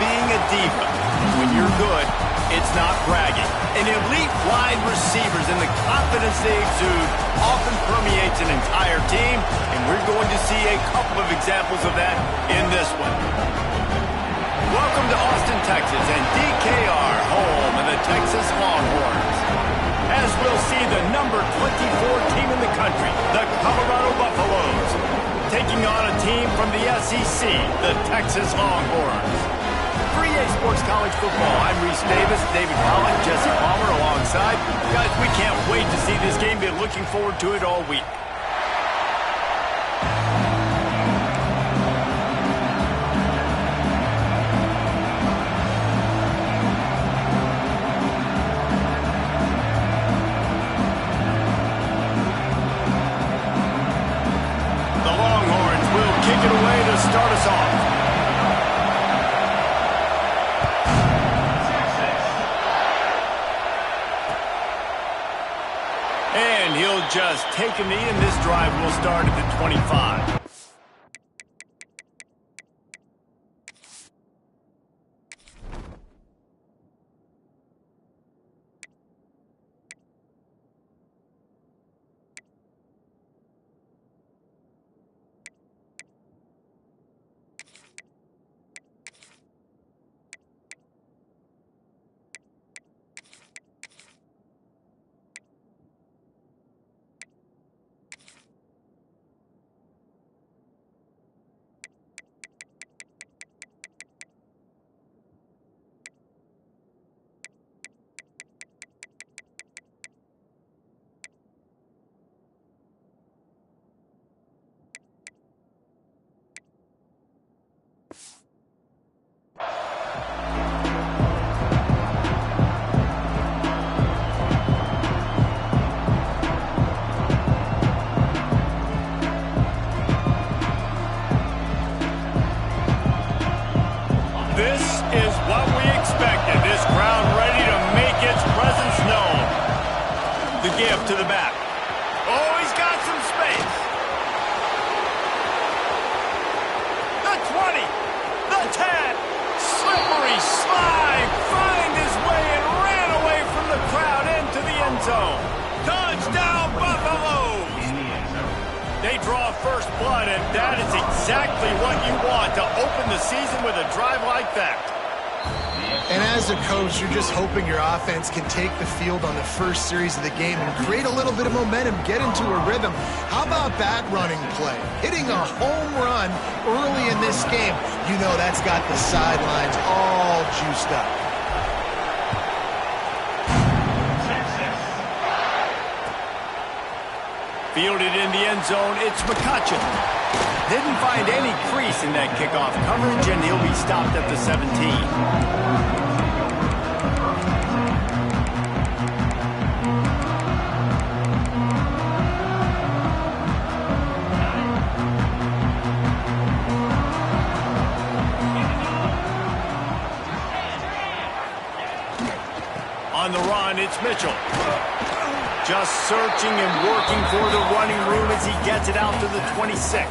being a diva. When you're good, it's not bragging. And elite wide receivers and the confidence they exude often permeates an entire team, and we're going to see a couple of examples of that in this one. Welcome to Austin, Texas, and DKR, home of the Texas Longhorns. As we'll see the number 24 team in the country, the Colorado Buffaloes, taking on a team from the SEC, the Texas Longhorns. 3A Sports College Football, I'm Reese Davis, David Pollock, Jesse Palmer alongside. Guys, we can't wait to see this game. Been looking forward to it all week. Start us off. And he'll just take a knee, and this drive will start at the 25. This is what we expected. This crowd ready to make its presence known. The give to the back. Oh, he's got some space. The 20. The 10. Slippery slide. Find his way and ran away from the crowd into the end zone. Touchdown, Buffaloes. They draw first blood, and that is exactly what you want to open the season with a drive like that. And as a coach, you're just hoping your offense can take the field on the first series of the game and create a little bit of momentum, get into a rhythm. How about that running play? Hitting a home run early in this game. You know that's got the sidelines all juiced up. Fielded in the end zone, it's McCutcheon. Didn't find any crease in that kickoff coverage, and he'll be stopped at the 17. On the run, it's Mitchell. Just searching and working for the running room as he gets it out to the 26.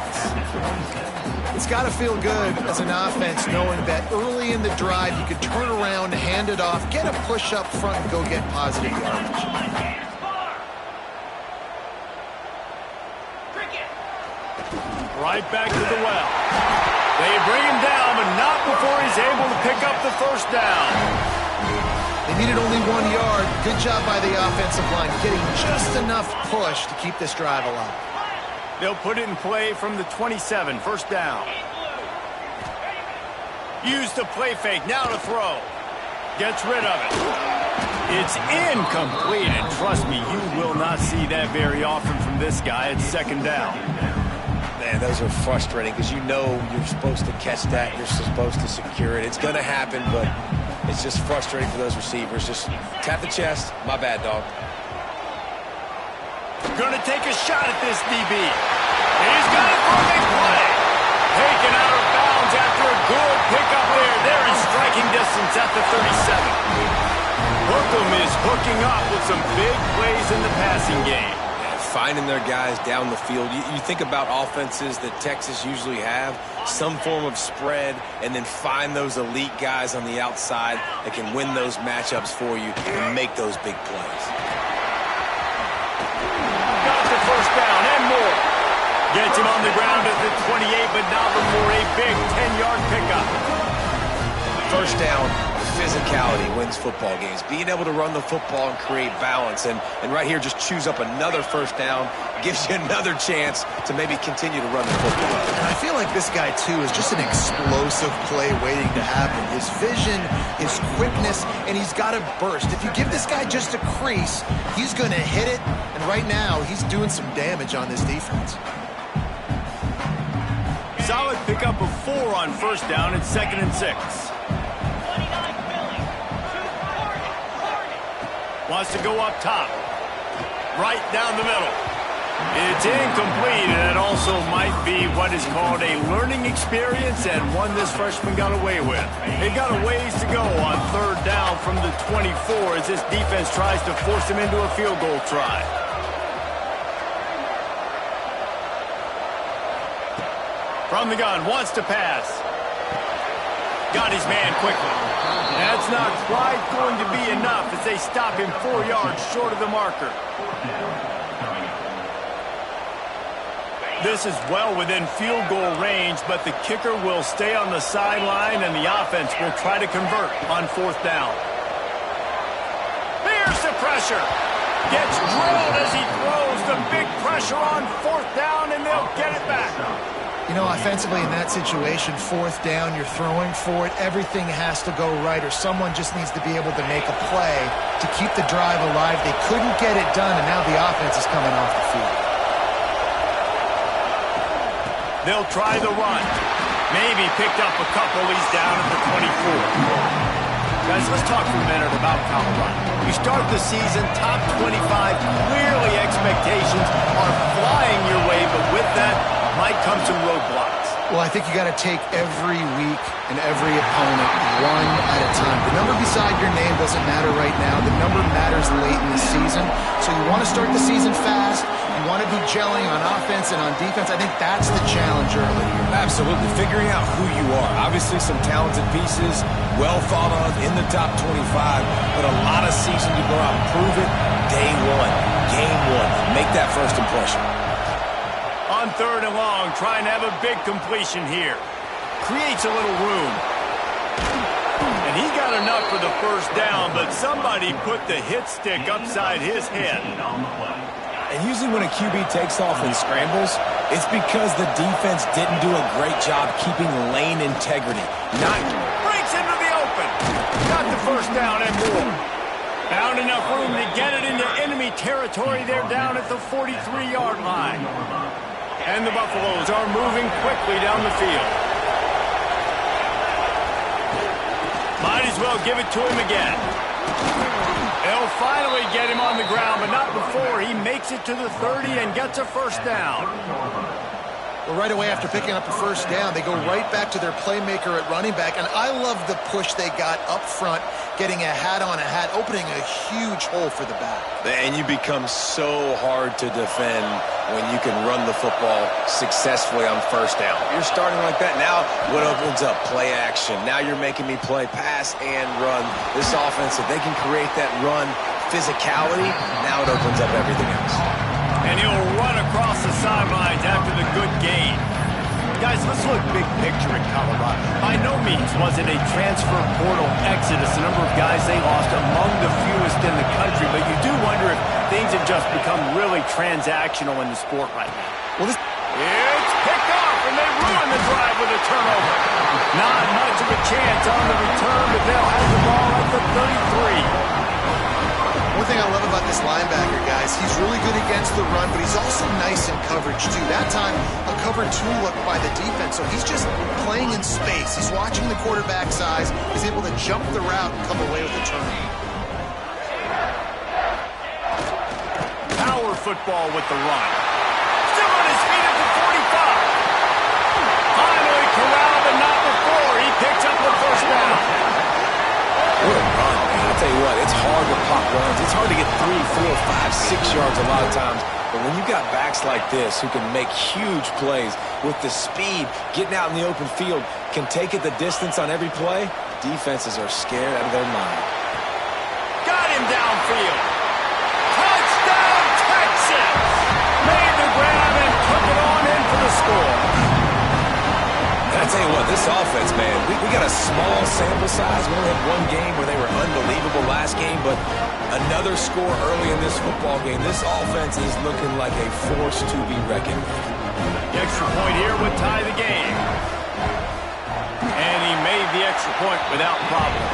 It's got to feel good as an offense knowing that early in the drive you could turn around, hand it off, get a push up front, and go get positive yardage. Right back to the well. They bring him down, but not before he's able to pick up the first down. They needed only 1 yard. Good job by the offensive line, getting just enough push to keep this drive alive. They'll put it in play from the 27, first down. Use the play fake, now to throw. Gets rid of it. It's incomplete, and trust me, you will not see that very often from this guy at second down. Man, those are frustrating because you know you're supposed to catch that, you're supposed to secure it. It's going to happen, but it's just frustrating for those receivers. Just tap the chest. My bad, dog. Going to take a shot at this DB. And he's got it for a big play. Taken out of bounds after a good pickup there. They're in striking distance at the 37. Hookham is hooking up with some big plays in the passing game. finding their guys down the field. You think about offenses that Texas usually have, some form of spread, and then find those elite guys on the outside that can win those matchups for you and make those big plays. Got the first down and more. Gets him on the ground at the 28, but not before a big 10-yard pickup. First down, physicality wins football games. Being able to run the football and create balance. And right here, just choose up another first down. Gives you another chance to maybe continue to run the football. And I feel like this guy, too, is just an explosive play waiting to happen. His vision, his quickness, and he's got a burst. If you give this guy just a crease, he's going to hit it. And right now, he's doing some damage on this defense. Solid pickup of 4 on first down at 2nd and 6. Wants to go up top. Right down the middle. It's incomplete, and it also might be what is called a learning experience and one this freshman got away with. They've got a ways to go on 3rd down from the 24 as this defense tries to force him into a field goal try. From the gun, wants to pass. Got his man quickly. That's not quite going to be enough as they stop him 4 yards short of the marker. This is well within field goal range, but the kicker will stay on the sideline and the offense will try to convert on 4th down. Here's the pressure. Gets drilled as he throws the big pressure on 4th down, and they'll get it back. You know, offensively in that situation, 4th down, you're throwing for it. Everything has to go right, or someone just needs to be able to make a play to keep the drive alive. They couldn't get it done, and now the offense is coming off the field. They'll try the run. Maybe picked up a couple. He's down at the 24. Guys, let's talk for a minute about Colorado. You start the season top 25. Clearly expectations are flying your way, but with that might come some roadblocks. Well, I think you got to take every week and every opponent one at a time. The number beside your name doesn't matter right now. The number matters late in the season. So you want to start the season fast. You want to be gelling on offense and on defense. I think that's the challenge early. Absolutely. Figuring out who you are. Obviously some talented pieces, well thought of in the top 25, but a lot of season to go out and prove it. Day one, game one. Make that first impression. On 3rd and long, trying to have a big completion here. Creates a little room. And he got enough for the first down, but somebody put the hit stick upside his head. And usually when a QB takes off and scrambles, it's because the defense didn't do a great job keeping lane integrity. Breaks into the open. Got the first down and more. Found enough room to get it into enemy territory. They're down at the 43-yard line. And the Buffaloes are moving quickly down the field. Might as well give it to him again. They'll finally get him on the ground, but not before he makes it to the 30 and gets a first down. Well, right away after picking up the first down, they go right back to their playmaker at running back. And I love the push they got up front, getting a hat on a hat, opening a huge hole for the back. And you become so hard to defend when you can run the football successfully on first down. You're starting like that. Now what opens up? Play action. Now you're making me play pass and run. This offense, if they can create that run physicality, now it opens up everything else. And he'll run across the sidelines after the good gain. Guys, let's look big picture at Colorado. By no means was it a transfer portal exodus, the number of guys they lost among the fewest in the country, but you do wonder if things have just become really transactional in the sport right now. Well, it's picked off, and they ruin the drive with a turnover. Not much of a chance on the return, but they'll have the ball at the 33. One thing I love about this linebacker, guys, he's really good against the run, but he's also nice in coverage, too. That time, a cover 2 look by the defense, so he's just playing in space. He's watching the quarterback's eyes. He's able to jump the route and come away with a turn. Power football with the run. Still on his feet at the 45. Finally corralled, but not before. He picks up the first down. What a run, man. I'll tell you what, it's hard to pop runs. It's hard to get 3, 4, 5, 6 yards a lot of times. But when you got backs like this who can make huge plays with the speed, getting out in the open field, can take it the distance on every play, defenses are scared out of their mind. Got him downfield. Touchdown, Texas! Made the grab and took it on in for the score. And I tell you what, this offense, man, we got a small sample size. We only had one game where they were unbelievable last game, but another score early in this football game. This offense is looking like a force to be reckoned with. The extra point here would tie the game. And he made the extra point without problem.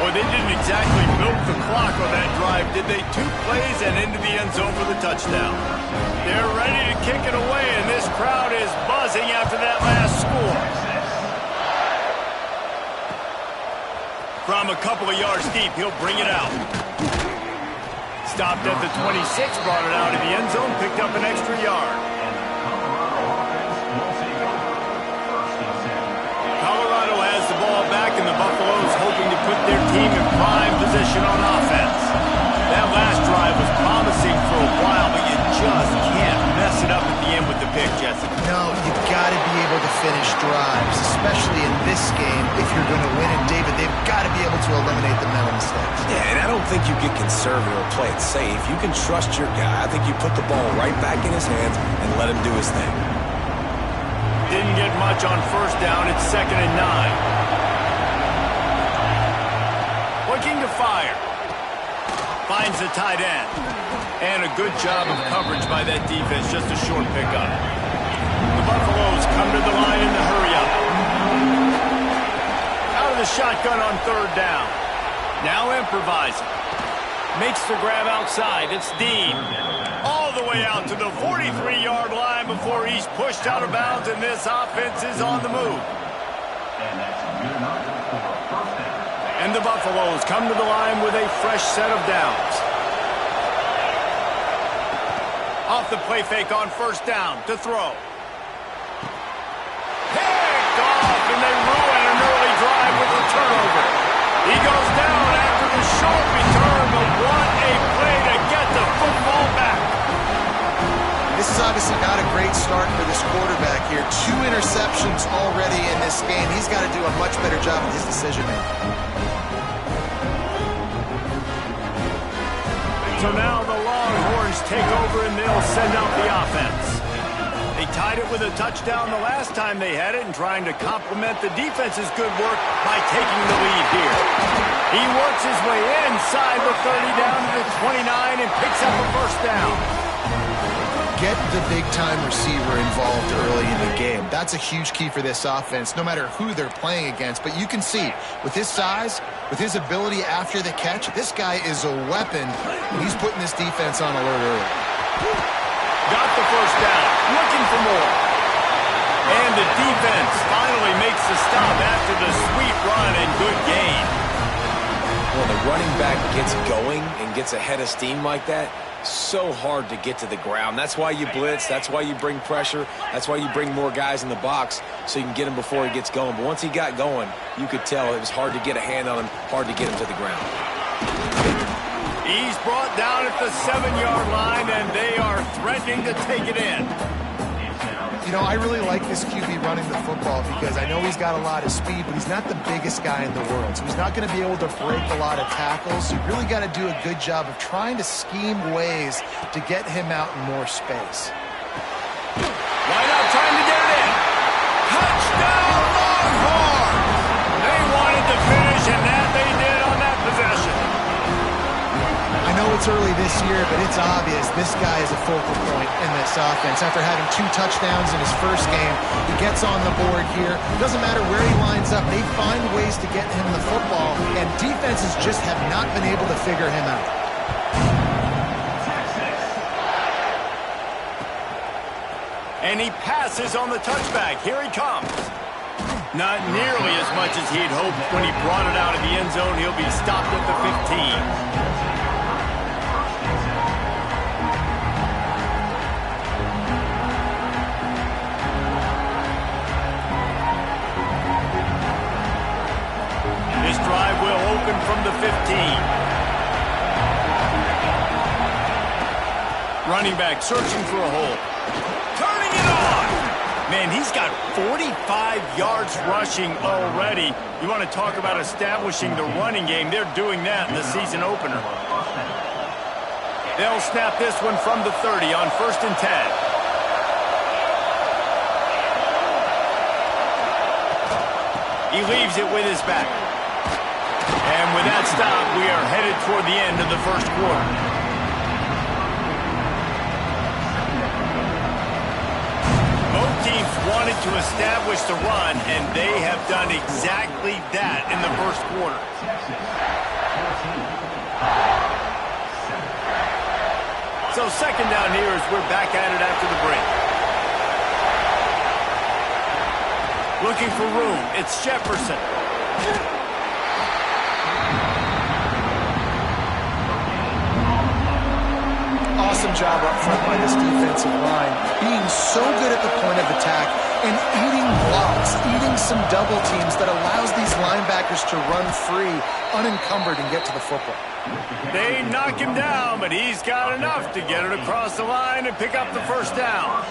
Well, they didn't exactly milk the clock on that drive, did they? 2 plays and into the end zone for the touchdown. They're ready to kick it away, and this crowd is buzzing after that last score. From a couple of yards deep, he'll bring it out. Stopped at the 26, brought it out of the end zone, picked up an extra yard. Colorado has the ball back, and the Buffaloes hoping to put their team in prime position on offense. That last drive was promising for a while, but you just can't mess it up at the end with the pick, Jesse. No, you've got to be able to finish drives, especially in this game if you're going to win. And David, they've got to be able to eliminate the mental mistakes. Yeah, and I don't think you get conservative or play it safe. You can trust your guy. I think you put the ball right back in his hands and let him do his thing. Didn't get much on first down. It's 2nd and 9. Looking to fire. Finds the tight end. And a good job of coverage by that defense. Just a short pickup. The Buffaloes come to the line in the hurry-up. Out of the shotgun on 3rd down. Now improvising. Makes the grab outside. It's Dean. All the way out to the 43-yard line before he's pushed out of bounds, and this offense is on the move. And the Buffaloes come to the line with a fresh set of downs. Off the play fake on 1st down to throw. Picked off, and they ruin an early drive with a turnover. He goes down after the short return, but what a play to get the football back. This is obviously not a great start for this quarterback here. 2 interceptions already in this game. He's got to do a much better job with his decision-making. So now the Longhorns take over and they'll send out the offense. They tied it with a touchdown the last time they had it and trying to complement the defense's good work by taking the lead here. He works his way inside the 30 down to the 29 and picks up a 1st down. Get the big-time receiver involved early in the game. That's a huge key for this offense, no matter who they're playing against. But you can see, with his size, with his ability after the catch, this guy is a weapon, and he's putting this defense on alert early. Got the 1st down, looking for more. And the defense finally makes the stop after the sweet run and good gain. When the running back gets going and gets ahead of steam like that, so hard to get to the ground. That's why you blitz. That's why you bring pressure. That's why you bring more guys in the box so you can get him before he gets going. But once he got going, you could tell it was hard to get a hand on him, hard to get him to the ground. He's brought down at the 7-yard line, and they are threatening to take it in. You know, I really like this QB running the football because I know he's got a lot of speed, but he's not the biggest guy in the world. So he's not going to be able to break a lot of tackles. So you really got to do a good job of trying to scheme ways to get him out in more space. Right out trying to get it in. Touchdown, Longhorns! They wanted to finish, and that they did on that possession. I know it's early this year, but it's obvious this guy is a focal point in this offense. After having 2 touchdowns in his first game, he gets on the board here. Doesn't matter where he lines up, they find ways to get him the football, and defenses just have not been able to figure him out. And he passes on the touchback. Here he comes. Not nearly as much as he'd hoped when he brought it out of the end zone. He'll be stopped at the 15. This drive will open from the 15. Running back searching for a hole. Turning it on. Man, he's got 45 yards rushing already. You want to talk about establishing the running game. They're doing that in the season opener. They'll snap this one from the 30 on 1st and 10. He leaves it with his back. And with that stop, we are headed toward the end of the first quarter. Both teams wanted to establish the run, and they have done exactly that in the first quarter. So second down here as we're back at it after the break. Looking for room. It's Jefferson. Awesome job up front by this defensive line, being so good at the point of attack and eating blocks, eating some double teams that allows these linebackers to run free, unencumbered, and get to the football. They knock him down, but he's got enough to get it across the line and pick up the first down.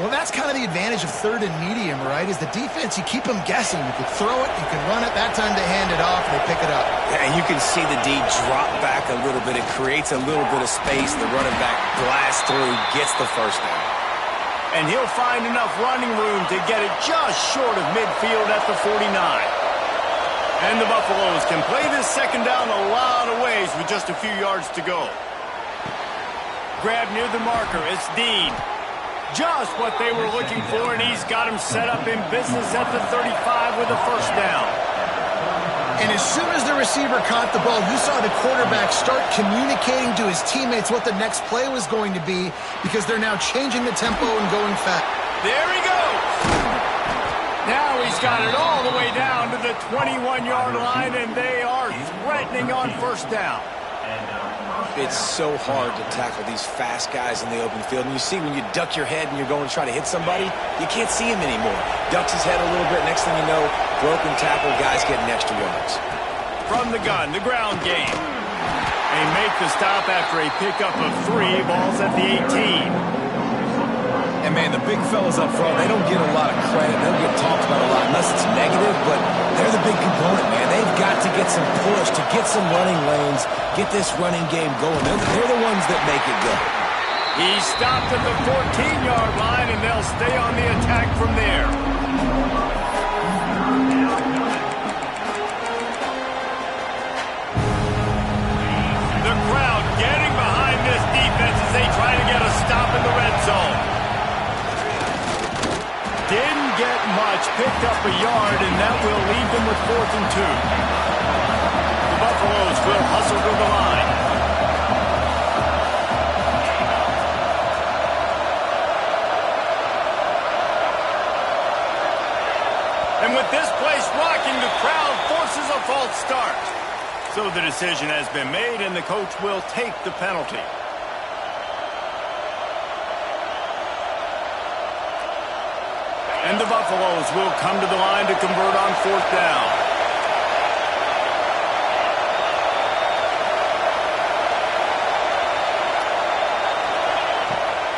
Well, that's kind of the advantage of third and medium, right? Is the defense, you keep them guessing. You can throw it, you can run it. That time they hand it off, and they pick it up. Yeah, and you can see the D drop back a little bit. It creates a little bit of space. The running back blasts through, gets the first down. And he'll find enough running room to get it just short of midfield at the 49. And the Buffaloes can play this second down a lot of ways with just a few yards to go. Grab near the marker. It's Dean. Just what they were looking for, and he's got him set up in business at the 35 with a first down. And as soon as the receiver caught the ball, you saw the quarterback start communicating to his teammates what the next play was going to be, because they're now changing the tempo and going fast. There he goes. Now he's got it all the way down to the 21-yard line, and they are threatening on first down. It's so hard to tackle these fast guys in the open field. And you see when you duck your head and you're going to try to hit somebody, you can't see him anymore. Ducks his head a little bit. Next thing you know, broken tackle, guys getting extra yards. From the gun, the ground game. They make the stop after a pickup of 3. Ball's at the 18. And, man, the big fellas up front, they don't get a lot of credit. They don't get talked about a lot unless it's negative, but they're the big component, man. They've got to get some push, to get some running lanes, get this running game going. They're the ones that make it go. He stopped at the 14-yard line, and they'll stay on the attack from there. The crowd getting behind this defense as they try to get a stop in the red zone. Didn't get much, picked up a yard, and that will leave them with 4th and 2. The Buffaloes will hustle to the line. And with this place rocking, the crowd forces a false start. So the decision has been made, and the coach will take the penalty. And the Buffaloes will come to the line to convert on 4th down.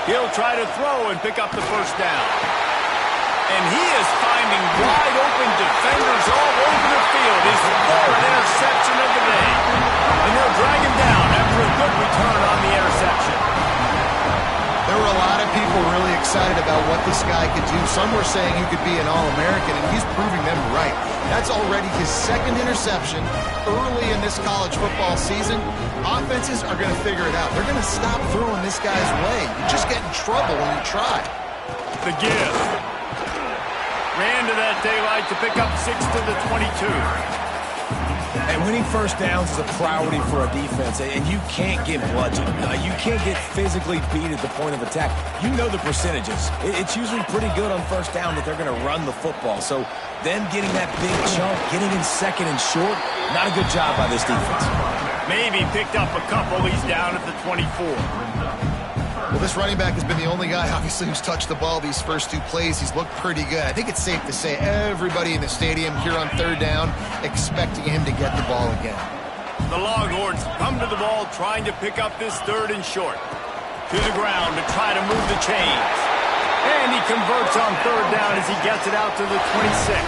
He'll try to throw and pick up the first down. And he is finding wide open defenders all over the field. His 4th interception of the day. And they'll drag him down after a good return on the interception. There were a lot of people really excited about what this guy could do. Some were saying he could be an All-American, and he's proving them right. That's already his 2nd interception early in this college football season. Offenses are going to figure it out. They're going to stop throwing this guy's way. You just get in trouble when you try. The give. Ran to that daylight to pick up 6 to the 22. And winning first downs is a priority for a defense, and you can't get bludgeoned. You can't get physically beat at the point of attack. You know the percentages. It's usually pretty good on first down that they're going to run the football. So them getting that big chunk, getting in 2nd and short, not a good job by this defense. Maybe picked up a couple. He's down at the 24. Well, this running back has been the only guy, obviously, who's touched the ball these first 2 plays. He's looked pretty good. I think it's safe to say everybody in the stadium here on 3rd down expecting him to get the ball again. The Longhorns come to the ball trying to pick up this 3rd and short. To the ground to try to move the chains. And he converts on third down as he gets it out to the 26.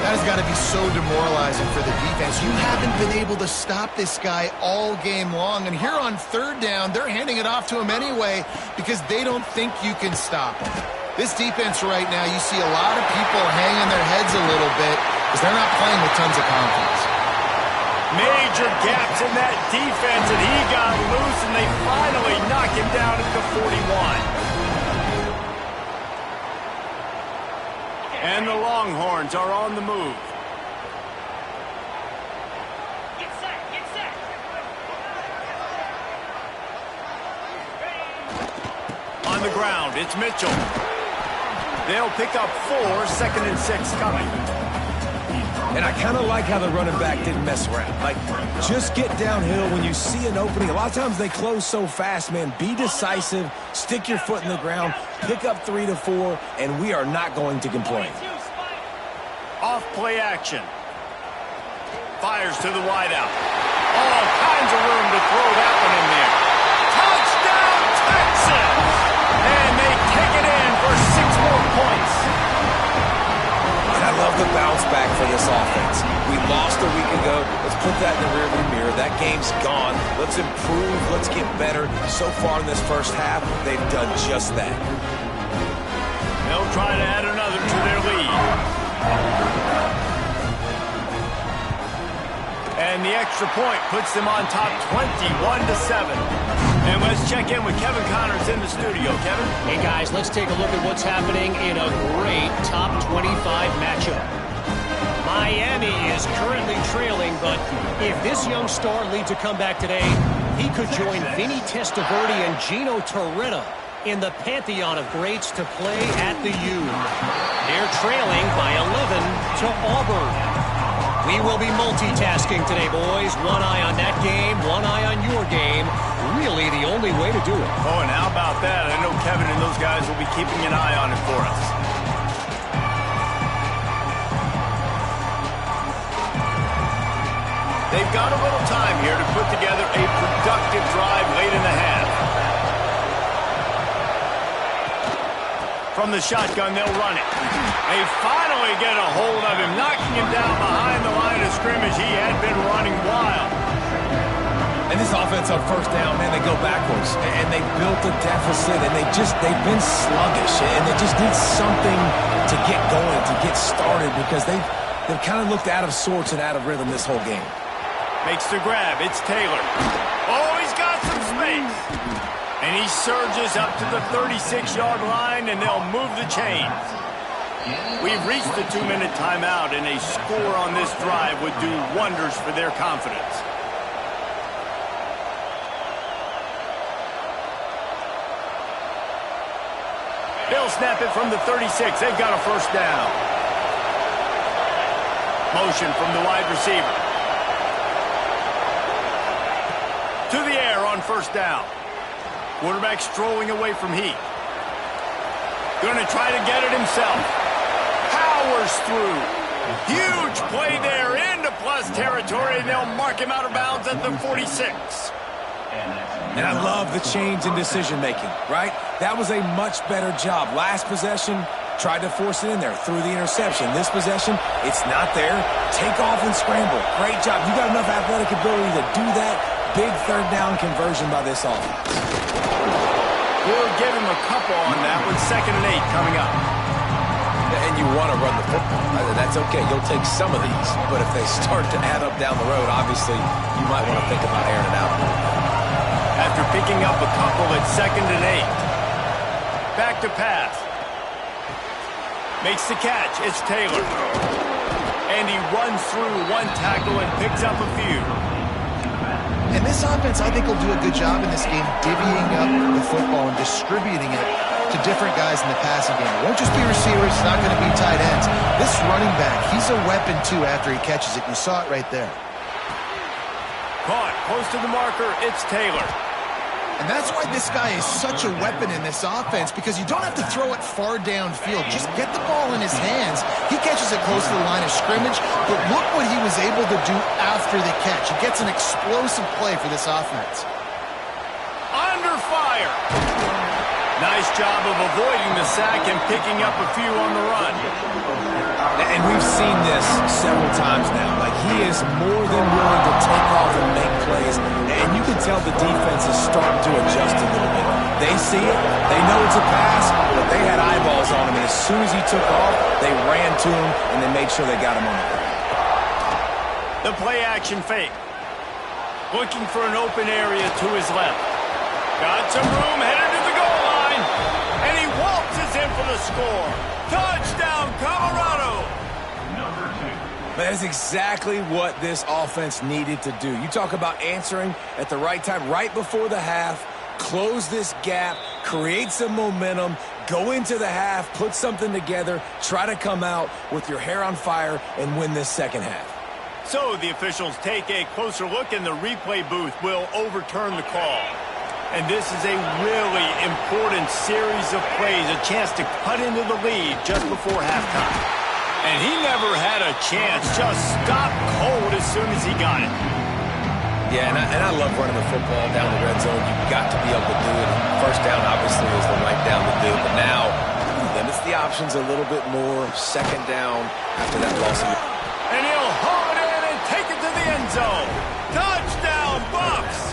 That has got to be so demoralizing for the defense. You haven't been able to stop this guy all game long. And here on third down, they're handing it off to him anyway because they don't think you can stop him. This defense right now, you see a lot of people hanging their heads a little bit because they're not playing with tons of confidence. Major gaps in that defense, and he got loose, and they finally knock him down at the 41. And the Longhorns are on the move. Get set, get set. On the ground, it's Mitchell. They'll pick up 4, 2nd and 6 coming. And I kind of like how the running back didn't mess around. Like, just get downhill when you see an opening. A lot of times they close so fast, man. Be decisive, stick your foot in the ground, pick up 3 to 4, and we are not going to complain. Off play action. Fires to the wideout. All kinds of room to throw that one in there. Touchdown, Texas! And they take it in for 6 more points. And I love the bounce back for this offense. We lost a week ago. Let's put that in the rearview mirror. That game's gone. Let's improve. Let's get better. So far in this first half, they've done just that. They'll try to add another to their lead. And the extra point puts them on top 21-7. And let's check in with Kevin Connors in the studio. Kevin? Hey, guys, let's take a look at what's happening in a great top 25 matchup. Miami is currently trailing, but if this young star leads a comeback today, he could join Vinny Testaverde and Gino Torretta in the pantheon of greats to play at the U. They're trailing by 11 to Auburn. We will be multitasking today, boys. One eye on that game, one eye on your game. Really the only way to do it. Oh, and how about that? I know Kevin and those guys will be keeping an eye on it for us. They've got a little time here to put together a productive drive late in the half. From the shotgun, they'll run it. They finally get a hold of him, knocking him down behind the line of scrimmage. He had been running wild. And this offense on first down, man, they go backwards. And they built a deficit, and they've been sluggish. And they just need something to get going, to get started, because they've kind of looked out of sorts and out of rhythm this whole game. Makes the grab. It's Taylor. Oh, he's got some space. And he surges up to the 36-yard line, and they'll move the chains. We've reached the 2-minute timeout, and a score on this drive would do wonders for their confidence. They'll snap it from the 36. They've got a first down. Motion from the wide receiver. To the air on first down. Quarterback strolling away from Heat. Going to try to get it himself. Powers through. Huge play there into plus territory, and they'll mark him out of bounds at the 46. And I love the change in decision-making, right? That was a much better job. Last possession, tried to force it in there, threw the interception. This possession, it's not there. Take off and scramble. Great job. You got enough athletic ability to do that. Big third down conversion by this offense. We'll give him a couple on that with 2nd and 8 coming up. And you want to run the football. That's okay. You'll take some of these. But if they start to add up down the road, obviously, you might want to think about airing it out. After picking up a couple at 2nd and 8. Back to pass. Makes the catch. It's Taylor. And he runs through one tackle and picks up a few. And this offense, I think, will do a good job in this game divvying up the football and distributing it to different guys in the passing game. It won't just be receivers. It's not going to be tight ends. This running back, he's a weapon, too, after he catches it. You saw it right there. Caught. Close to the marker. It's Taylor. And that's why this guy is such a weapon in this offense, because you don't have to throw it far downfield. Just get the ball in his hands. He catches it close to the line of scrimmage, but look what he was able to do after the catch. He gets an explosive play for this offense. Under fire. Nice job of avoiding the sack and picking up a few on the run. And we've seen this several times now. Like, he is more than willing to take off and make plays. And you can tell the defense is starting to adjust a little bit. They see it. They know it's a pass, but they had eyeballs on him. And as soon as he took off, they ran to him, and they made sure they got him on the ground. The play-action fake. Looking for an open area to his left. Got some room, headed to the goal line. And he waltzes in for the score. Touchdown, Colorado. That is exactly what this offense needed to do. You talk about answering at the right time, right before the half, close this gap, create some momentum, go into the half, put something together, try to come out with your hair on fire and win this second half. So the officials take a closer look, and the replay booth will overturn the call. And this is a really important series of plays, a chance to cut into the lead just before halftime. And he never had a chance, just stopped cold as soon as he got it. Yeah, and I love running the football down the red zone. You've got to be able to do it. First down, obviously, is the right down to do. But now, limits the options a little bit more. Second down after that loss. And he'll haul it in and take it to the end zone. Touchdown, Bucs!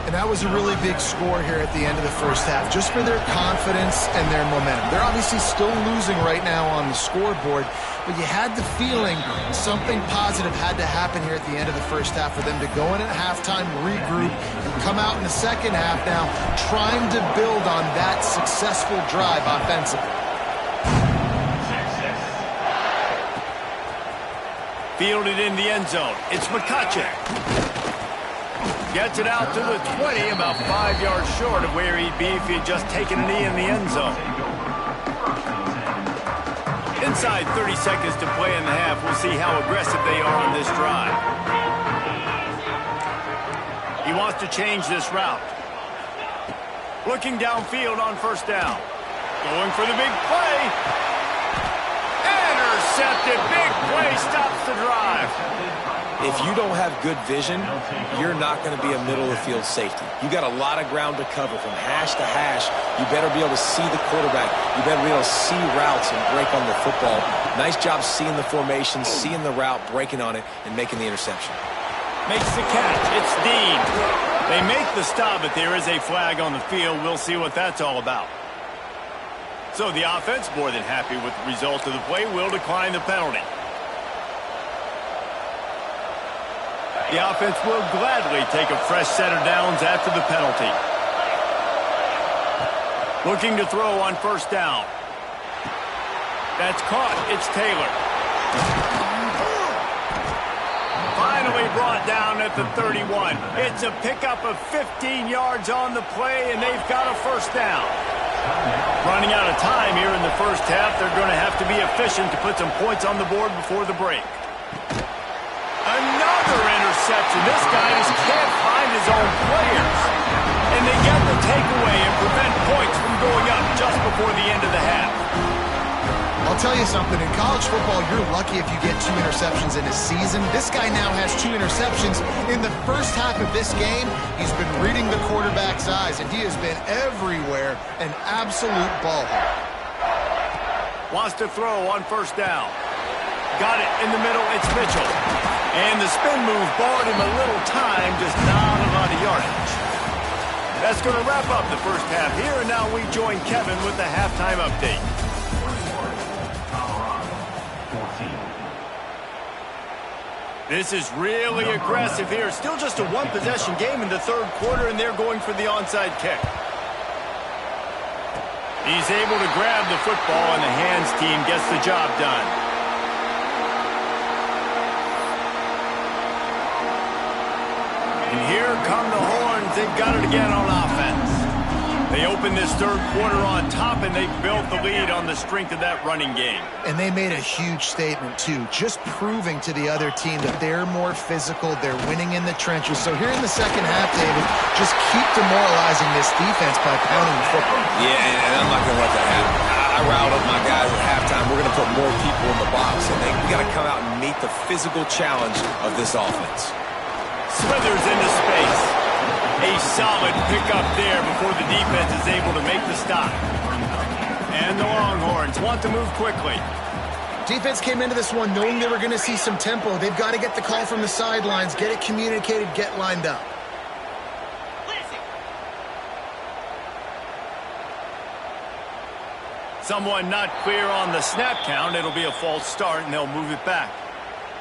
And that was a really big score here at the end of the first half, just for their confidence and their momentum. They're obviously still losing right now on the scoreboard, but you had the feeling something positive had to happen here at the end of the first half for them to go in at halftime, regroup, and come out in the second half now trying to build on that successful drive offensively. Fielded in the end zone. It's McCutcheon. Gets it out to the 20, about 5 yards short of where he'd be if he had just taken a knee in the end zone. Inside 30 seconds to play in the half. We'll see how aggressive they are on this drive. He wants to change this route. Looking downfield on first down. Going for the big play. Intercepted. Big play stops the drive. If you don't have good vision, you're not going to be a middle-of-the-field safety. You got a lot of ground to cover from hash to hash. You better be able to see the quarterback. You better be able to see routes and break on the football. Nice job seeing the formation, seeing the route, breaking on it, and making the interception. Makes the catch. It's Dean. They make the stop, but there is a flag on the field. We'll see what that's all about. So the offense, more than happy with the result of the play, will decline the penalty. The offense will gladly take a fresh set of downs after the penalty. Looking to throw on first down. That's caught. It's Taylor. Finally brought down at the 31. It's a pickup of 15 yards on the play, and they've got a first down. Running out of time here in the first half. They're going to have to be efficient to put some points on the board before the break. Another interception. This guy just can't find his own players. And they get the takeaway and prevent points from going up just before the end of the half. I'll tell you something. In college football, you're lucky if you get 2 interceptions in a season. This guy now has 2 interceptions. In the first half of this game, he's been reading the quarterback's eyes, and he has been everywhere, an absolute ball hawk. Wants to throw on first down. Got it in the middle. It's Mitchell. And the spin move bought him a little time, just not a lot of yardage. That's going to wrap up the first half here, and now we join Kevin with the halftime update. This is really aggressive here. Still just a one-possession game in the third quarter, and they're going for the onside kick. He's able to grab the football, and the hands team gets the job done. And here come the horns. They've got it again on offense. They opened this third quarter on top, and they built the lead on the strength of that running game. And they made a huge statement, too, just proving to the other team that they're more physical, they're winning in the trenches. So here in the second half, David, just keep demoralizing this defense by pounding the football. Yeah, and I'm not going to let that happen. I riled up my guys at halftime. We're going to put more people in the box, and we got to come out and meet the physical challenge of this offense. Slithers into space. A solid pickup there before the defense is able to make the stop. And the Longhorns want to move quickly. Defense came into this one knowing they were going to see some tempo. They've got to get the call from the sidelines, get it communicated, get lined up. Someone not clear on the snap count. It'll be a false start, and they'll move it back.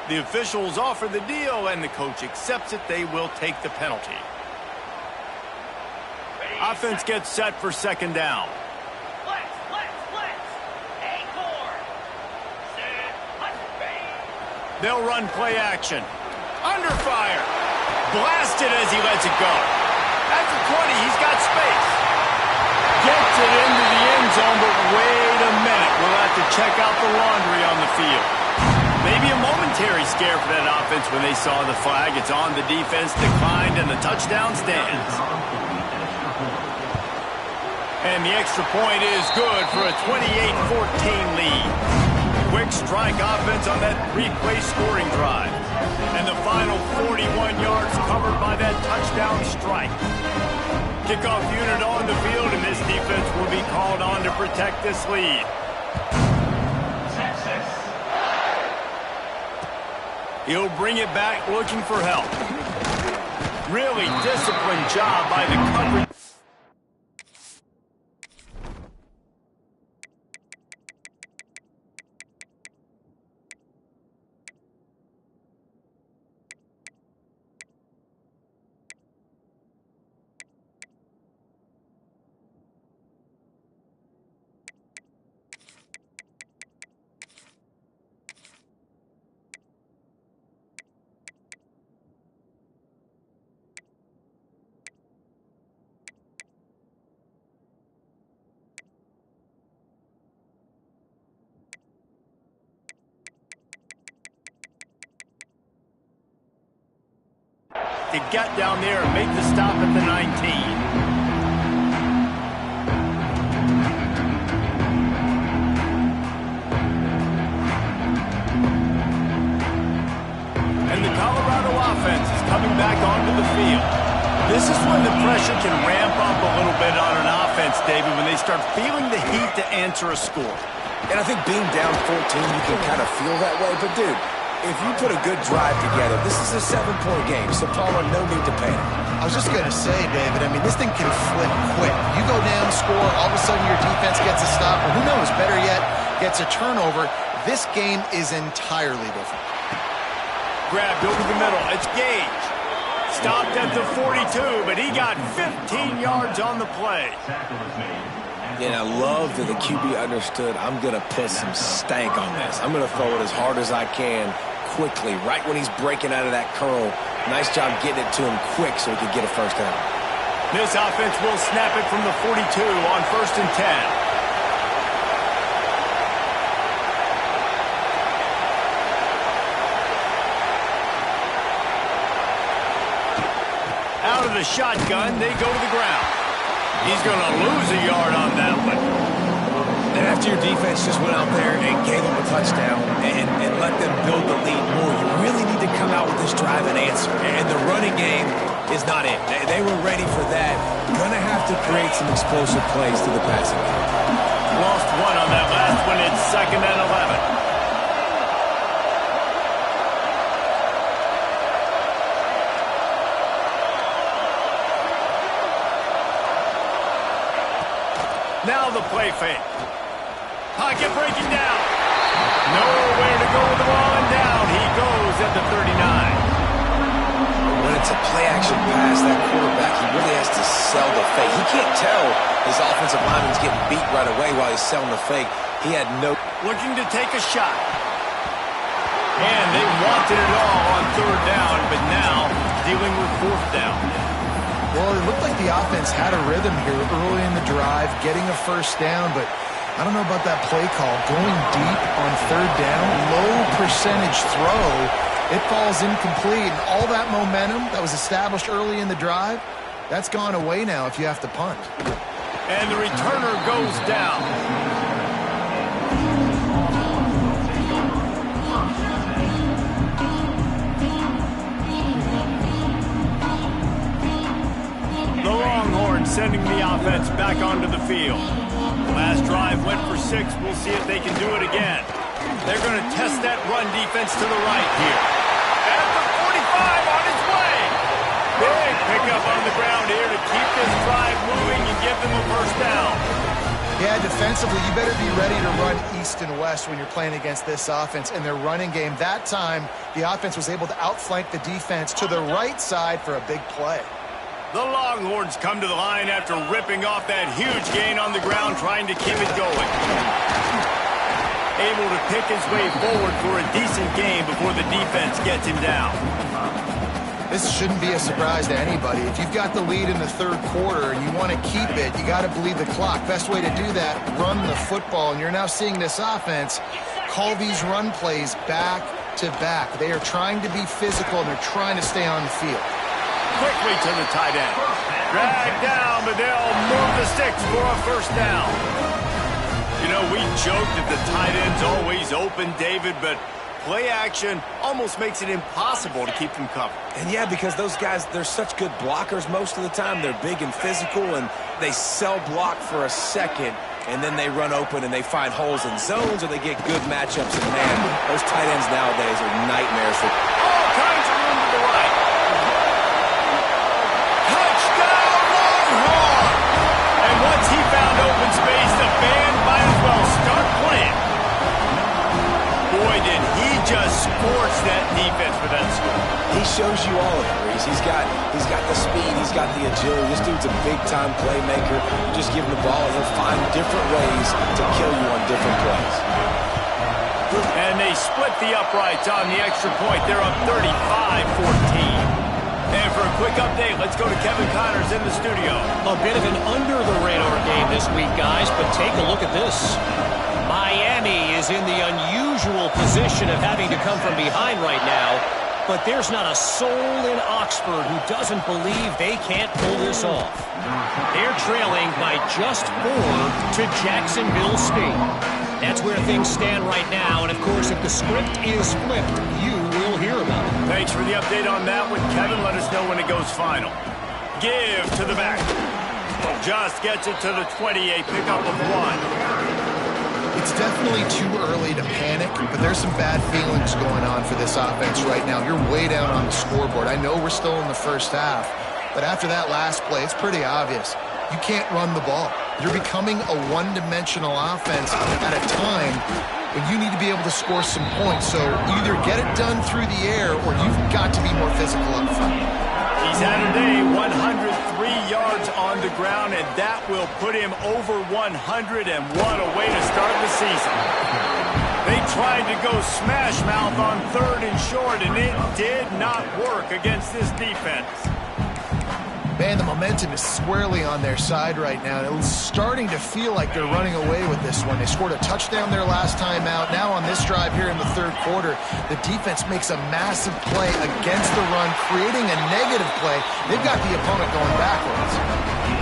The officials offer the deal, and the coach accepts it. They will take the penalty. Offense gets set for second down. They'll run play action. Under fire. Blasted as he lets it go. At the 20, he's got space. Gets it into the end zone, but wait a minute. We'll have to check out the laundry on the field. Maybe a momentary scare for that offense when they saw the flag. It's on, the defense declined, and the touchdown stands. And the extra point is good for a 28-14 lead. Quick strike offense on that three-play scoring drive. And the final 41 yards covered by that touchdown strike. Kickoff unit on the field, and this defense will be called on to protect this lead. He'll bring it back looking for help. Really disciplined job by the coverage. To get down there and make the stop at the 19. And the Colorado offense is coming back onto the field. This is when the pressure can ramp up a little bit on an offense, David, when they start feeling the heat to answer a score. And I think being down 14, you can kind of feel that way. But, dude, if you put a good drive together, this is a 7-point game, so Palmer, no need to panic. I was just going to say, David, I mean, this thing can flip quick. You go down, score, all of a sudden your defense gets a stop, or who knows, better yet, gets a turnover. This game is entirely different. Grabbed over the middle. It's Gage. Stopped at the 42, but he got 15 yards on the play. And I love that the QB understood, I'm going to put some stank on this. I'm going to throw it as hard as I can quickly, right when he's breaking out of that curl. Nice job getting it to him quick so he could get a first down. This offense will snap it from the 42 on 1st and 10. Out of the shotgun, they go to the ground. He's going to lose a yard on that one. And after your defense just went out there and gave them a touchdown and let them build the lead more, you really need to come out with this drive and answer. And the running game is not it. They were ready for that. Going to have to create some explosive plays to the passing game. Lost one on that last one. It's 2nd and 11. Now the play fake. Pocket breaking down. Nowhere to go with the ball, and down he goes at the 39. When it's a play-action pass, that quarterback, he really has to sell the fake. He can't tell his offensive lineman's getting beat right away while he's selling the fake. He had no... Looking to take a shot. And they wanted it all on 3rd down, but now dealing with 4th down. Well, it looked like the offense had a rhythm here early in the drive, getting a first down, but I don't know about that play call. Going deep on 3rd down, low percentage throw, it falls incomplete. And all that momentum that was established early in the drive, that's gone away now if you have to punt. And the returner goes down. sending the offense back onto the field. Last drive went for 6. We'll see if they can do it again. They're going to test that run defense to the right here. At the 45 on its way. Big pickup on the ground here to keep this drive moving and give them a first down. Yeah, defensively, you better be ready to run east and west when you're playing against this offense. In their running game, that time, the offense was able to outflank the defense to the right side for a big play. The Longhorns come to the line after ripping off that huge gain on the ground, trying to keep it going. Able to pick his way forward for a decent gain before the defense gets him down. This shouldn't be a surprise to anybody. If you've got the lead in the third quarter and you want to keep it, you got to bleed the clock. Best way to do that, run the football. And you're now seeing this offense call these run plays back to back. They are trying to be physical, and they're trying to stay on the field. Quickly to the tight end. Dragged down, but they'll move the sticks for a first down. You know, we joked that the tight end's always open, David, but play action almost makes it impossible to keep them covered. And yeah, because those guys, they're such good blockers most of the time. They're big and physical, and they sell block for a second, and then they run open and they find holes in zones, or they get good matchups. And man, those tight ends nowadays are nightmares for all kinds of room to the right. Touchdown, Longhorn! And once he found open space, the band might as well start playing. Boy, did he just scorch that defense for that score. He shows you all of it, Reese. He's got the speed, he's got the agility. This dude's a big-time playmaker. You just give him the ball, and he'll find different ways to kill you on different plays. And they split the uprights on the extra point. They're up 35-14. And for a quick update, let's go to Kevin Connors in the studio. A bit of an under-the-radar game this week, guys, but take a look at this. Miami is in the unusual position of having to come from behind right now, but there's not a soul in Oxford who doesn't believe they can't pull this off. They're trailing by just 4 to Jacksonville State. That's where things stand right now, and of course, if the script is flipped, you will hear about it. Thanks for the update on that one, Kevin. Let us know when it goes final. Give to the back. Just gets it to the 28, pickup of 1. It's definitely too early to panic, but there's some bad feelings going on for this offense right now. You're way down on the scoreboard. I know we're still in the first half, but after that last play, it's pretty obvious. You can't run the ball. You're becoming a one-dimensional offense at a time when you need to be able to score some points. So either get it done through the air, or you've got to be more physical up front. He's had a day, 103 yards on the ground, and that will put him over 100, and what a way to start the season. They tried to go smash mouth on 3rd and short, and it did not work against this defense. Man, the momentum is squarely on their side right now. It's starting to feel like they're running away with this one. They scored a touchdown their last time out. Now on this drive here in the third quarter, the defense makes a massive play against the run, creating a negative play. They've got the opponent going backwards.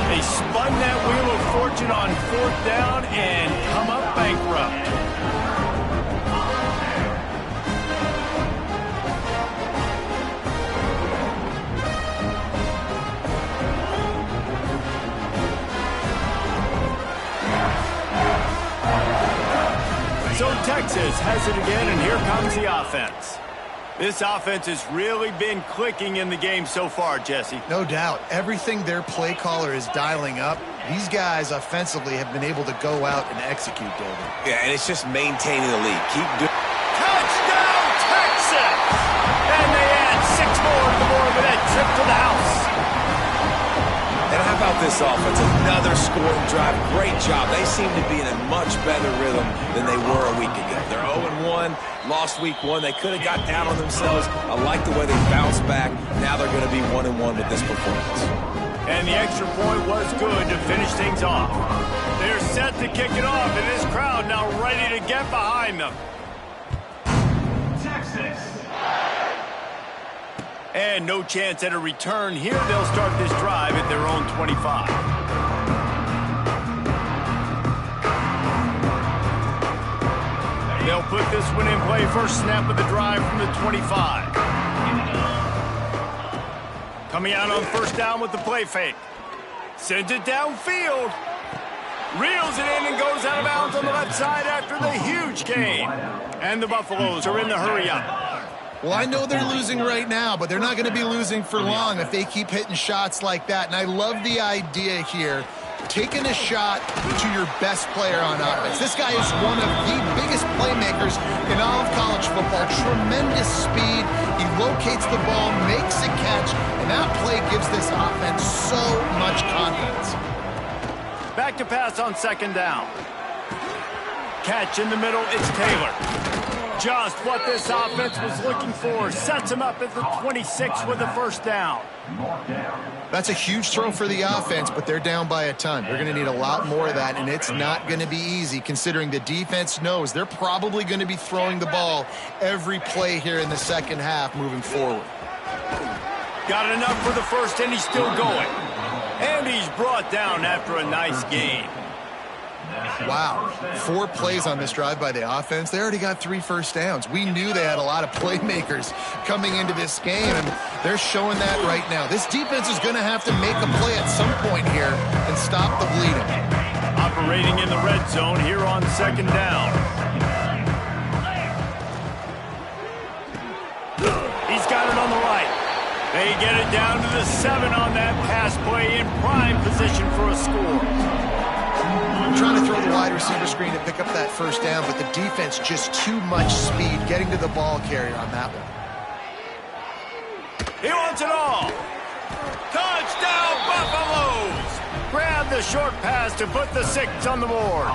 They spun that wheel of fortune on 4th down and come up bankrupt. So Texas has it again, and here comes the offense. This offense has really been clicking in the game so far, Jesse. No doubt. Everything their play caller is dialing up, these guys offensively have been able to go out and execute, David. Yeah, and it's just maintaining the lead. Keep doing. Touchdown, Texas! And they add 6 more to the board with that trip to the house. And how about this offense? Another scoring drive. Great job. They seem to be in a much better rhythm than they were a week ago. They're 0-1, lost week 1. They could have got down on themselves. I like the way they bounced back. Now they're going to be 1-1 with this performance. And the extra point was good to finish things off. They're set to kick it off, and this crowd now ready to get behind them. Texas. And no chance at a return here. They'll start this drive at their own 25. They'll put this one in play. First snap of the drive from the 25. Coming out on 1st down with the play fake. Sends it downfield. Reels it in and goes out of bounds on the left side after the huge gain. And the Buffaloes are in the hurry up. Well, I know they're losing right now, but they're not going to be losing for long if they keep hitting shots like that. And I love the idea here, taking a shot to your best player on offense. This guy is one of the biggest playmakers in all of college football. Tremendous speed. He locates the ball, makes a catch, and that play gives this offense so much confidence. Back to pass on second down. Catch in the middle, it's Taylor. Just what this offense was looking for. Sets him up at the 26 with a first down. That's a huge throw for the offense, but they're down by a ton. They're going to need a lot more of that, and it's not going to be easy considering the defense knows they're probably going to be throwing the ball every play here in the second half moving forward. Got enough for the first, and he's still going. And he's brought down after a nice gain. Wow, 4 plays on this drive by the offense. They already got 3 first downs. We knew they had a lot of playmakers coming into this game, and they're showing that right now. This defense is going to have to make a play at some point here and stop the bleeding. Operating in the red zone here on second down. He's got it on the right. They get it down to the 7 on that pass play, in prime position for a score. Trying to throw the wide receiver screen to pick up that first down, but the defense just too much speed getting to the ball carrier on that one. He wants it all. Touchdown, Buffaloes! Grab the short pass to put the 6 on the board.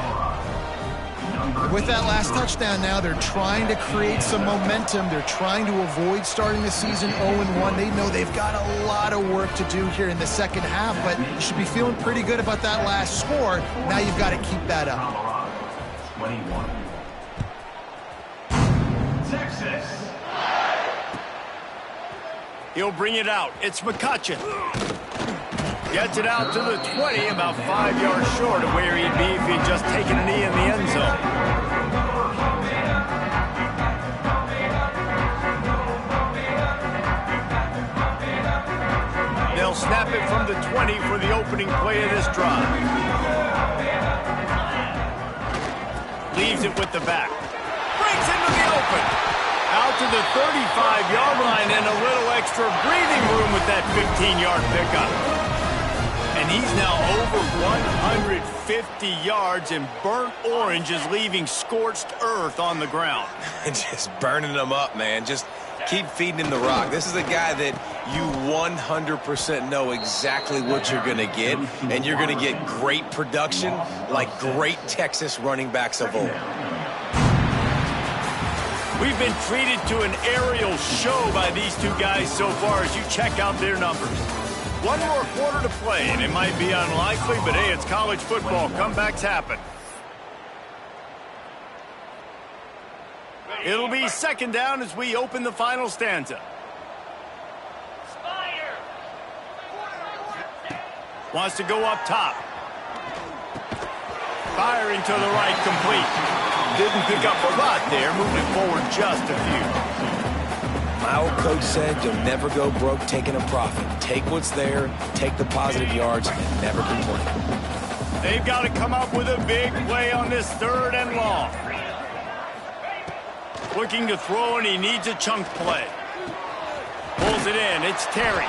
With that last touchdown now, they're trying to create some momentum. They're trying to avoid starting the season 0-1. They know they've got a lot of work to do here in the second half, but you should be feeling pretty good about that last score. Now you've got to keep that up. 21. Texas. He'll bring it out. It's McCutcheon. Gets it out to the 20, about 5 yards short of where he'd be if he'd just taken a knee in the end zone. They'll snap it from the 20 for the opening play of this drive. Leaves it with the back. Breaks into the open. Out to the 35-yard line and a little extra breathing room with that 15-yard pickup. And he's now over 150 yards, and burnt orange is leaving scorched earth on the ground. Just burning them up, man. Just keep feeding him the rock. This is a guy that you 100% know exactly what you're going to get, and you're going to get great production like great Texas running backs of old. We've been treated to an aerial show by these two guys so far as you check out their numbers. 1 more quarter to play, and it might be unlikely, but hey, it's college football. Comebacks happen. It'll be second down as we open the final stanza. Spider. Wants to go up top. Firing to the right, complete. Didn't pick up a lot there, moving forward just a few. My old coach said you'll never go broke taking a profit. Take what's there, take the positive yards, and never complain. They've got to come up with a big play on this 3rd and long. Looking to throw, and he needs a chunk play. Pulls it in. It's Terry.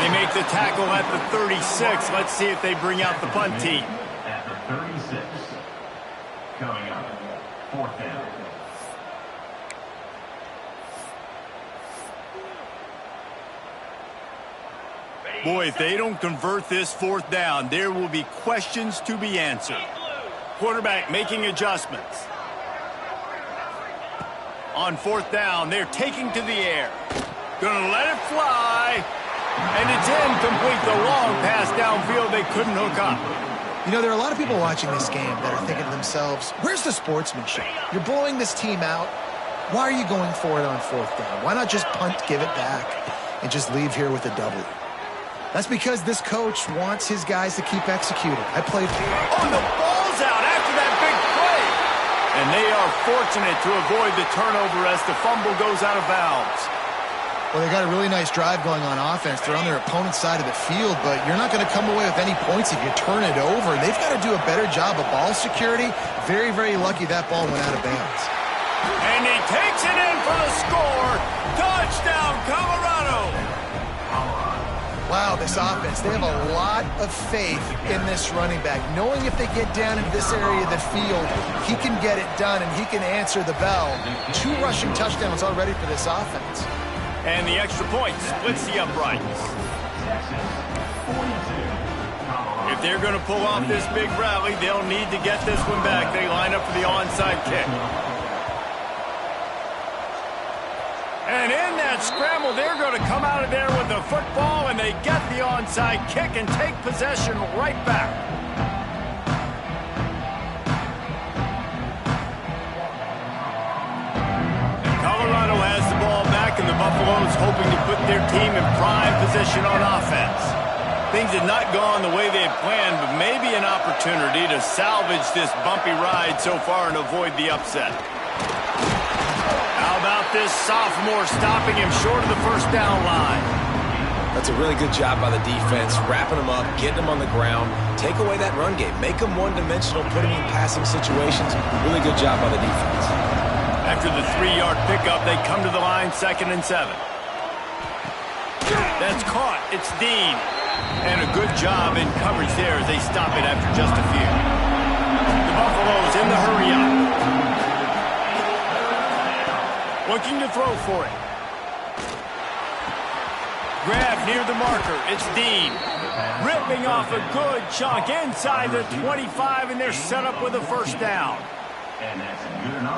They make the tackle at the 36. Let's see if they bring out the punt team. At the 36. Coming up, 4th down. Boy, if they don't convert this 4th down, there will be questions to be answered. Quarterback making adjustments. On 4th down, they're taking to the air. Gonna let it fly. And it's incomplete. The long pass downfield they couldn't hook up. You know, there are a lot of people watching this game that are thinking to themselves, where's the sportsmanship? You're blowing this team out. Why are you going for it on 4th down? Why not just punt, give it back, and just leave here with a W? That's because this coach wants his guys to keep executing. I played. Oh, the ball's out after that big play. And they are fortunate to avoid the turnover as the fumble goes out of bounds. Well, they got a really nice drive going on offense. They're on their opponent's side of the field, but you're not going to come away with any points if you turn it over. They've got to do a better job of ball security. Very, very lucky that ball went out of bounds. And he takes it in for the score. Touchdown, Colorado. Wow, this offense, they have a lot of faith in this running back. Knowing if they get down into this area of the field, he can get it done and he can answer the bell. 2 rushing touchdowns already for this offense. And the extra point splits the uprights. If they're going to pull off this big rally, they'll need to get this one back. They line up for the onside kick. And in that scramble, they're going to come out of there with the football, and they get the onside kick and take possession right back. And Colorado has the ball back, and the Buffaloes hoping to put their team in prime position on offense. Things had not gone the way they had planned, but maybe an opportunity to salvage this bumpy ride so far and avoid the upset. How about this sophomore stopping him short of the first down line? That's a really good job by the defense, wrapping them up, getting them on the ground, take away that run game, make them one-dimensional, put them in passing situations. Really good job by the defense. After the 3-yard pickup, they come to the line 2nd and 7. That's caught. It's Dean. And a good job in coverage there as they stop it after just a few. The Buffaloes in the hurry-up. Looking to throw for it. Grab near the marker. It's Dean. Ripping off a good chunk inside the 25, and they're set up with a first down.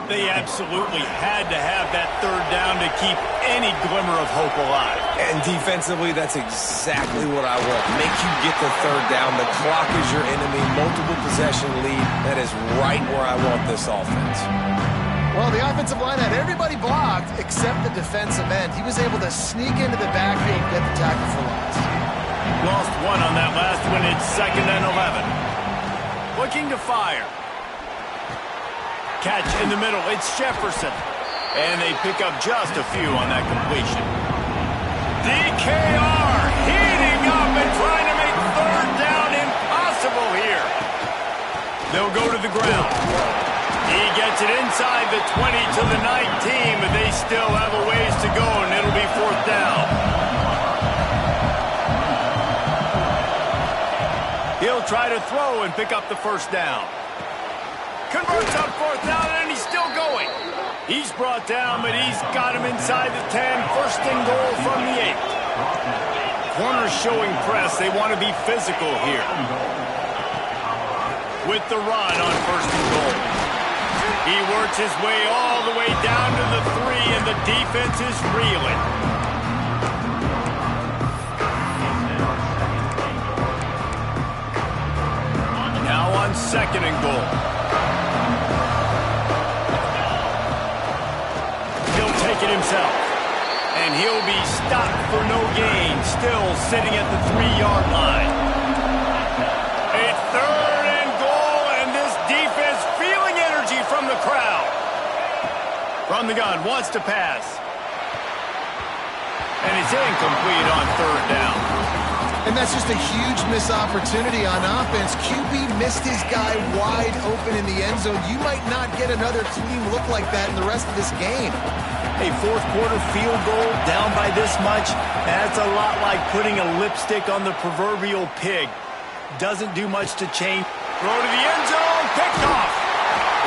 They absolutely had to have that 3rd down to keep any glimmer of hope alive. And defensively, that's exactly what I want. Make you get the 3rd down. The clock is your enemy. Multiple possession lead. That is right where I want this offense. Well, the offensive line had everybody blocked except the defensive end. He was able to sneak into the backfield and get the tackle for loss. Lost 1 on that last one. It's 2nd and 11. Looking to fire. Catch in the middle. It's Jefferson. And they pick up just a few on that completion. DKR heating up and trying to make 3rd down impossible here. They'll go to the ground. He gets it inside the 20 to the 19, but they still have a ways to go, and it'll be 4th down. He'll try to throw and pick up the first down. Converts on 4th down, and he's still going. He's brought down, but he's got him inside the 10. 1st and goal from the 8. Corners showing press. They want to be physical here. With the run on 1st and goal. He works his way all the way down to the 3, and the defense is reeling. Now on 2nd and goal. He'll take it himself. And he'll be stopped for no gain, still sitting at the 3-yard line. A 3rd and goal, and this defense feeling energy from the crowd. From the gun, wants to pass. And it's incomplete on 3rd down. And that's just a huge missed opportunity on offense. QB missed his guy wide open in the end zone. You might not get another clean look like that in the rest of this game. A 4th quarter field goal down by this much, that's a lot like putting a lipstick on the proverbial pig. Doesn't do much to change. Throw to the end zone, picked off.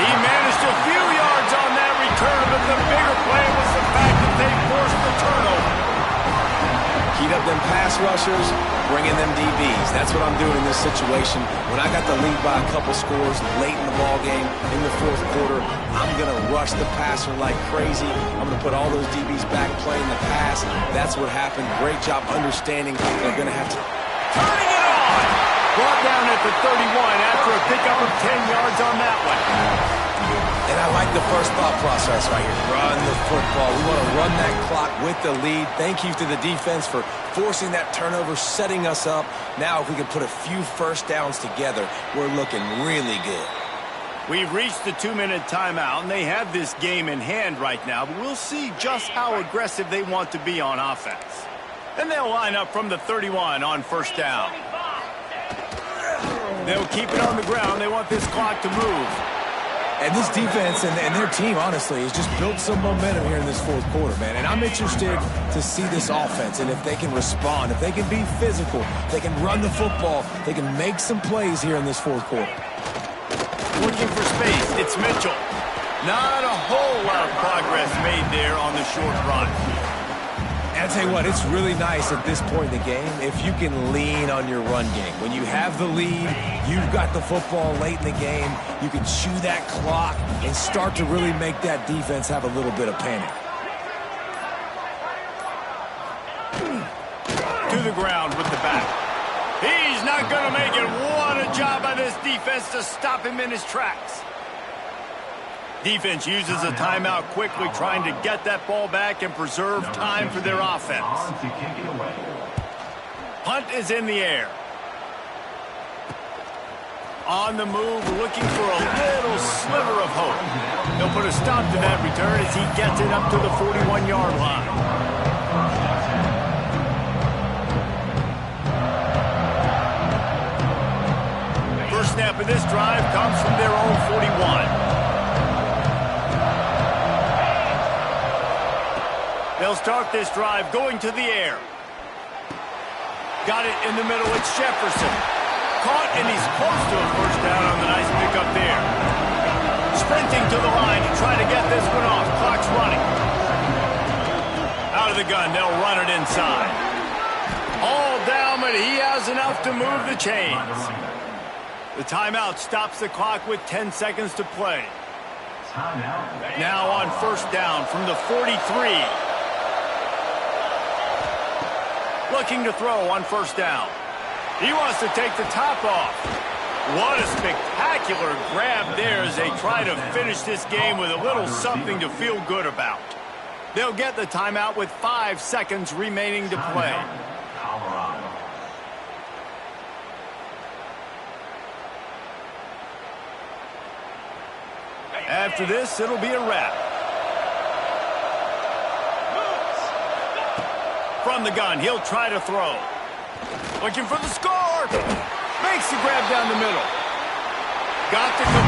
He managed a few yards on that return, but the bigger play was the fact that they forced the turnover. Heat up them pass rushers, bring in them DBs. That's what I'm doing in this situation. When I got the lead by a couple scores late in the ball game, in the 4th quarter, I'm going to rush the passer like crazy. I'm going to put all those DBs back playing the pass. That's what happened. Great job understanding they're going to have to... Turning it on! Brought down at the 31 after a pickup of 10 yards on that one. And I like the first thought process right here. Run the football. We want to run that clock with the lead. Thank you to the defense for forcing that turnover, setting us up. Now if we can put a few first downs together, we're looking really good. We've reached the 2-minute timeout, and they have this game in hand right now, but we'll see just how aggressive they want to be on offense. And they'll line up from the 31 on first down. They'll keep it on the ground. They want this clock to move. And this defense and their team, honestly, has just built some momentum here in this fourth quarter, man. And I'm interested to see this offense and if they can respond, if they can be physical, they can run the football, they can make some plays here in this fourth quarter. Looking for space. It's Mitchell. Not a whole lot of progress made there on the short run. And I'll tell you what, it's really nice at this point in the game if you can lean on your run game. When you have the lead, you've got the football late in the game, you can chew that clock and start to really make that defense have a little bit of panic. To the ground with the back. He's not going to make it. What a job by this defense to stop him in his tracks. Defense uses a timeout quickly, trying to get that ball back and preserve time for their offense. Punt is in the air. On the move, looking for a little sliver of hope. They'll put a stop to that return as he gets it up to the 41-yard line. First snap of this drive comes from their own 41. They'll start this drive going to the air. Got it in the middle. It's Jefferson. Caught, and he's close to a first down on the nice pickup there. Sprinting to the line to try to get this one off. Clock's running. Out of the gun. They'll run it inside. All down, but he has enough to move the chains. The timeout stops the clock with 10 seconds to play. Now on first down from the 43. Looking to throw on first down. He wants to take the top off. What a spectacular grab there as they try to finish this game with a little something to feel good about. They'll get the timeout with 5 seconds remaining to play. After this, it'll be a wrap. From the gun, he'll try to throw. Looking for the score. Makes the grab down the middle. Got to go